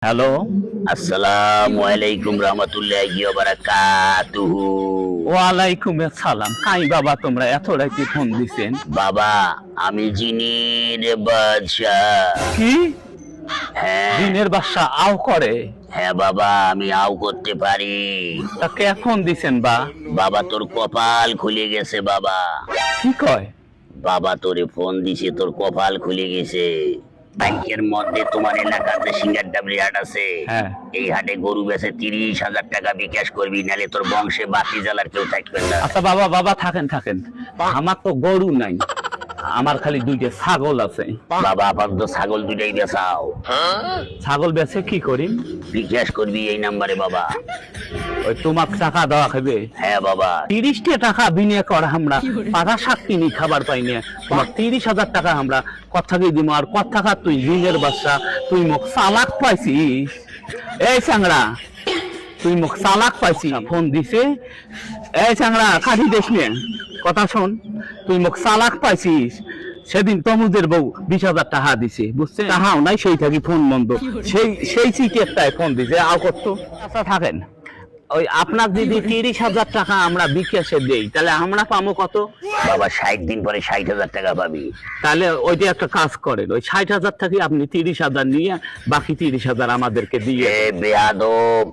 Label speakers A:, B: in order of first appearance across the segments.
A: Hello,
B: আসসালামু আলাইকুম রহমতুল্লাহি ওয়া বারাকাতুহু।
A: ওয়ালাইকুম আসসালাম। কাই বাবা তোমরা এত রাতে ফোন দিছেন?
B: বাবা আমি জিনের বাদশা।
A: কি
B: হ্যাঁ
A: দিনের বাসা আও করে?
B: হ্যাঁ বাবা আমি আও করতে পারি।
A: তা কে ফোন দিছেন বা?
B: বাবা তোর কপাল খুলে গেছে বাবা।
A: কি কয়?
B: বাবা তোরে ফোন দিছে, তোর কপাল খুলে গেছে। ব্যাংকের মধ্যে তোমার এলাকার যে সিঙ্গার ডাবলি হাট আছে,
A: হ্যাঁ।
B: এই হাটে গরু বেচে 30,000 টাকা বিকাশ করবি, নালে তোর বংশে বাতি জ্বালার কেউ থাকবে না।
A: আচ্ছা বাবা বাবা থাকেন থাকেন, আমার তো গরু নাই, আমার খালি দুইটা ছাগল আছে।
B: বাবা আপাতত ছাগল দুটাই বেচাও,
A: ছাগল বেচে কি করি?
B: বিকাশ করবি এই নাম্বারে বাবা।
A: ওই তোমার টাকা দেওয়া খাবে?
B: হ্যাঁ বাবা
A: 30টা টাকা বিনিয়োগ করা আমরা পাতা শাক কিনি খাবার পাই না, তোমার 30,000 টাকা আমরা কথা দিয়ে দিব। আর কথা খা তুই দিনের বাচ্চা, তুই মুখ চালাক পাইছিস। এই চাংড়া তুই মুখ চালাক পাইছিস, ফোন দিছে। এই চাংড়া কাঠি দেশ নিয়ে কথা শোন, তুই মুখ চালাক পাইছিস। সেদিন তমুদের বউ 20,000 টাকা দিছে, বুঝছে? টাকাও নাই, সেই থাকি ফোন বন্ধ। সেই সিটেরটায় ফোন দিছে আও করতো। আচ্ছা থাকেন, ওই আপনার যদি 30,000 টাকা আমরা বিকাশে দেই, তাহলে আমরা পাবো কত?
B: বাবা 60 দিন পরে 60,000 টাকা পাবি।
A: তাহলে ওইটা একটা কাজ করেন, ওই 60,000 থেকে আপনি 30,000 নিয়ে বাকি 30,000 আমাদেরকে দিয়ে।
B: এ বেয়াদব,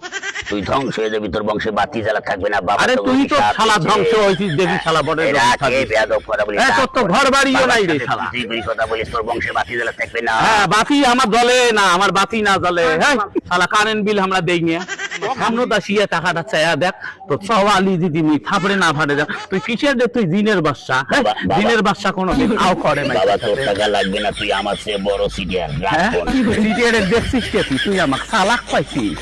B: তুই ধ্বংস হয়ে যাবি, তোর বংশে বাতি জ্বালা থাকবে না বাবা।
A: আরে তুই তো শালা ধ্বংস হয়েছিস, দেখি শালা বড়
B: বেয়াদব কথা বলিস।
A: তোর তো ঘর বাড়িও নাই রে শালা।
B: তুই তুই কথা বলিস, তোর বংশে বাতি জ্বালা থাকবে না।
A: হ্যাঁ বাতি আমার জ্বলে না, আমার বাতি না জ্বলে। হ্যাঁ শালা কারেন্ট বিল আমরা দেই নিয়ে সামনে দাসিয়া টাকাটা চাইয়া দেখ, তো সওয়ালি দিদি মুই থাপড়ে না ফাড়ে যা। তুই কিসের রে? তুই দিনের বাচ্চা, হ্যাঁ দিনের বাচ্চা কোনো দিন আও করে না।
B: বাবা তোর টাকা লাগবে না, তুই আমার চেয়ে বড় সিটিয়ার।
A: হ্যাঁ সিটিয়ারে দেখছিস কে তুই? তুই আমাকে চালাক পাইছিস।